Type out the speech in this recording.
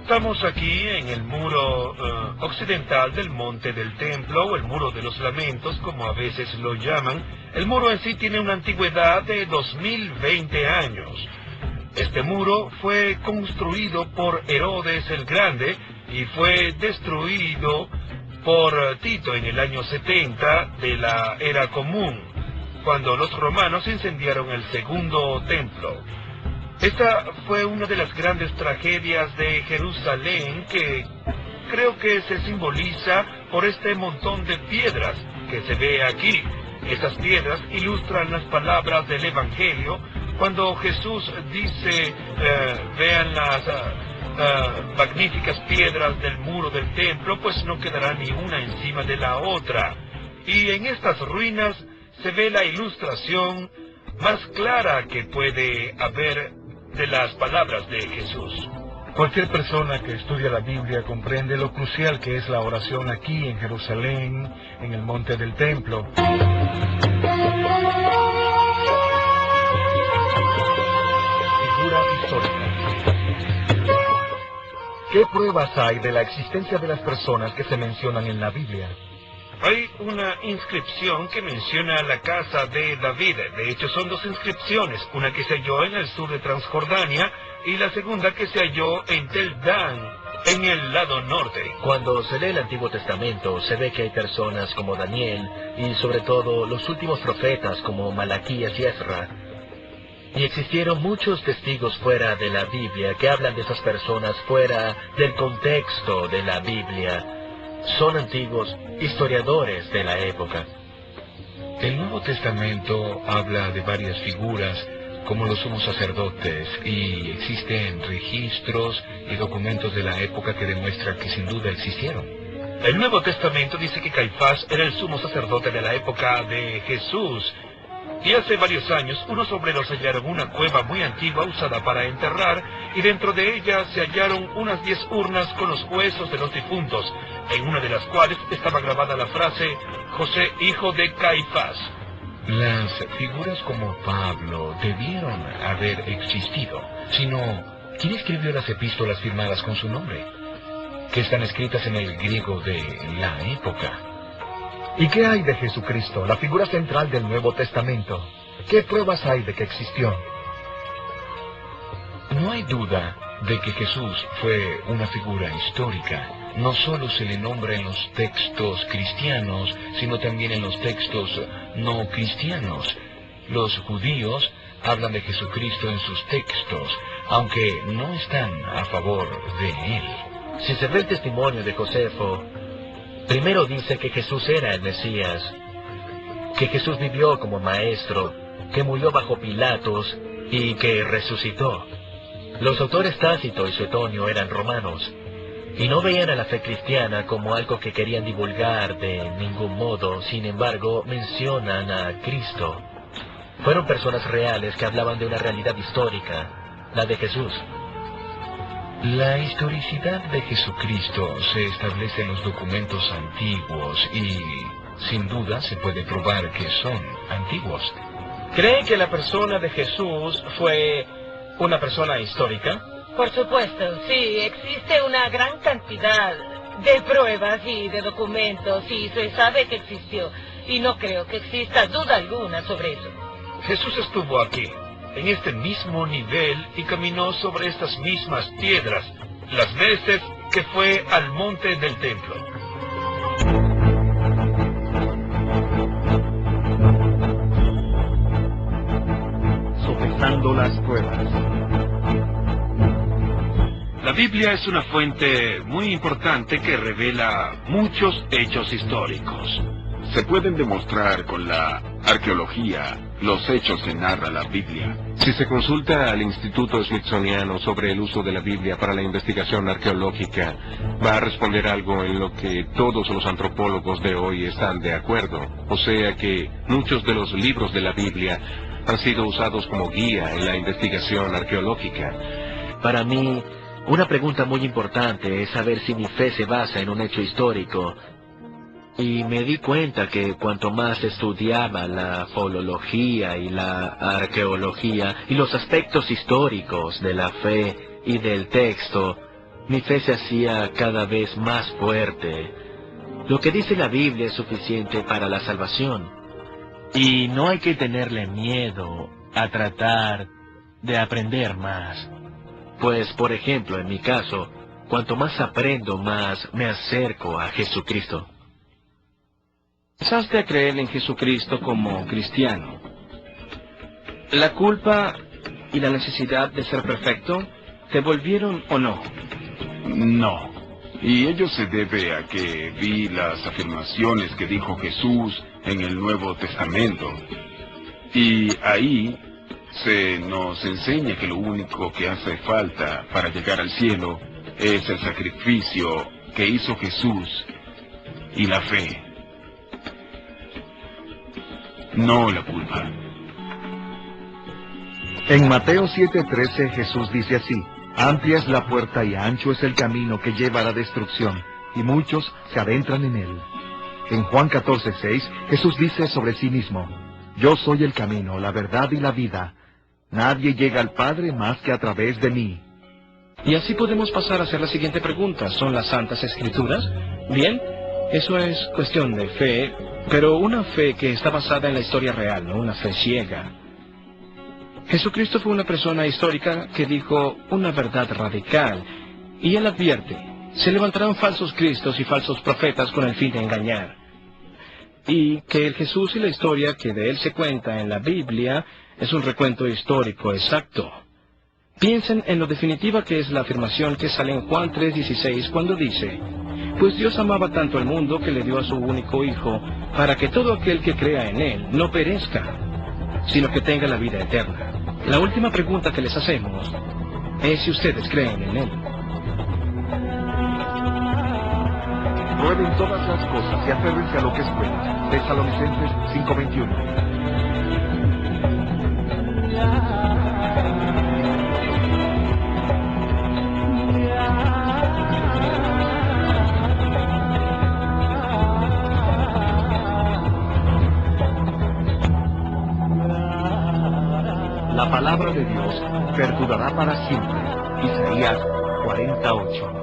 Estamos aquí en el muro occidental del Monte del Templo, o el Muro de los Lamentos, como a veces lo llaman. El muro en sí tiene una antigüedad de 2020 años. Este muro fue construido por Herodes el Grande y fue destruido por Tito en el año 70 de la Era Común, cuando los romanos incendiaron el segundo templo. Esta fue una de las grandes tragedias de Jerusalén que creo que se simboliza por este montón de piedras que se ve aquí. Estas piedras ilustran las palabras del Evangelio cuando Jesús dice, vean las magníficas piedras del muro del templo, pues no quedará ni una encima de la otra. Y en estas ruinas se ve la ilustración más clara que puede haber de las palabras de Jesús. Cualquier persona que estudia la Biblia comprende lo crucial que es la oración aquí en Jerusalén, en el Monte del Templo. Figura histórica. ¿Qué pruebas hay de la existencia de las personas que se mencionan en la Biblia? Hay una inscripción que menciona la casa de David. De hecho, son dos inscripciones, una que se halló en el sur de Transjordania y la segunda que se halló en Tel Dan, en el lado norte. Cuando se lee el Antiguo Testamento, se ve que hay personas como Daniel y sobre todo los últimos profetas como Malaquías y Ezra. Y existieron muchos testigos fuera de la Biblia que hablan de esas personas fuera del contexto de la Biblia. Son antiguos historiadores de la época. El Nuevo Testamento habla de varias figuras, como los sumos sacerdotes, y existen registros y documentos de la época que demuestran que sin duda existieron. El Nuevo Testamento dice que Caifás era el sumo sacerdote de la época de Jesús. Y hace varios años, unos obreros hallaron una cueva muy antigua usada para enterrar, y dentro de ella se hallaron unas 10 urnas con los huesos de los difuntos, en una de las cuales estaba grabada la frase, José, hijo de Caifás. Las figuras como Pablo debieron haber existido, sino, ¿quién escribió las epístolas firmadas con su nombre? Que están escritas en el griego de la época. ¿Y qué hay de Jesucristo, la figura central del Nuevo Testamento? ¿Qué pruebas hay de que existió? No hay duda de que Jesús fue una figura histórica. No solo se le nombra en los textos cristianos, sino también en los textos no cristianos. Los judíos hablan de Jesucristo en sus textos, aunque no están a favor de él. Si se ve el testimonio de Josefo, primero dice que Jesús era el Mesías, que Jesús vivió como maestro, que murió bajo Pilatos y que resucitó. Los autores Tácito y Suetonio eran romanos, y no veían a la fe cristiana como algo que querían divulgar de ningún modo. Sin embargo, mencionan a Cristo. Fueron personas reales que hablaban de una realidad histórica, la de Jesús. La historicidad de Jesucristo se establece en los documentos antiguos y, sin duda, se puede probar que son antiguos. ¿Creen que la persona de Jesús fue una persona histórica? Por supuesto, sí, existe una gran cantidad de pruebas y de documentos y se sabe que existió. Y no creo que exista duda alguna sobre eso. Jesús estuvo aquí, en este mismo nivel, y caminó sobre estas mismas piedras, las veces que fue al monte del templo. Sopesando las pruebas. La Biblia es una fuente muy importante que revela muchos hechos históricos. Se pueden demostrar con la arqueología los hechos que narra la Biblia. Si se consulta al Instituto Smithsoniano sobre el uso de la Biblia para la investigación arqueológica, va a responder algo en lo que todos los antropólogos de hoy están de acuerdo. O sea que muchos de los libros de la Biblia han sido usados como guía en la investigación arqueológica. Para mí, una pregunta muy importante es saber si mi fe se basa en un hecho histórico. Y me di cuenta que cuanto más estudiaba la filología y la arqueología y los aspectos históricos de la fe y del texto, Mi fe se hacía cada vez más fuerte. Lo que dice la Biblia es suficiente para la salvación. Y no hay que tenerle miedo a tratar de aprender más. Pues, por ejemplo, en mi caso, cuanto más aprendo, más me acerco a Jesucristo. Empezaste a creer en Jesucristo como cristiano. ¿La culpa y la necesidad de ser perfecto te volvieron o no? No. Y ello se debe a que vi las afirmaciones que dijo Jesús en el Nuevo Testamento. Y ahí se nos enseña que lo único que hace falta para llegar al cielo es el sacrificio que hizo Jesús y la fe. No la culpa. En Mateo 7:13 Jesús dice así: amplia es la puerta y ancho es el camino que lleva a la destrucción, y muchos se adentran en él. En Juan 14:6 Jesús dice sobre sí mismo: yo soy el camino, la verdad y la vida. Nadie llega al Padre más que a través de mí. Y así podemos pasar a hacer la siguiente pregunta. ¿Son las Santas Escrituras? Bien, eso es cuestión de fe, pero una fe que está basada en la historia real, no una fe ciega. Jesucristo fue una persona histórica que dijo una verdad radical, y él advierte: se levantarán falsos cristos y falsos profetas con el fin de engañar. Y que el Jesús y la historia que de él se cuenta en la Biblia es un recuento histórico exacto. Piensen en lo definitiva que es la afirmación que sale en Juan 3:16 cuando dice: pues Dios amaba tanto al mundo que le dio a su único Hijo, para que todo aquel que crea en Él no perezca, sino que tenga la vida eterna. La última pregunta que les hacemos es si ustedes creen en Él. Prueben todas las cosas y aférrense a lo que es bueno. Tesalonicenses 5:21. La palabra de Dios perdurará para siempre. Isaías 48.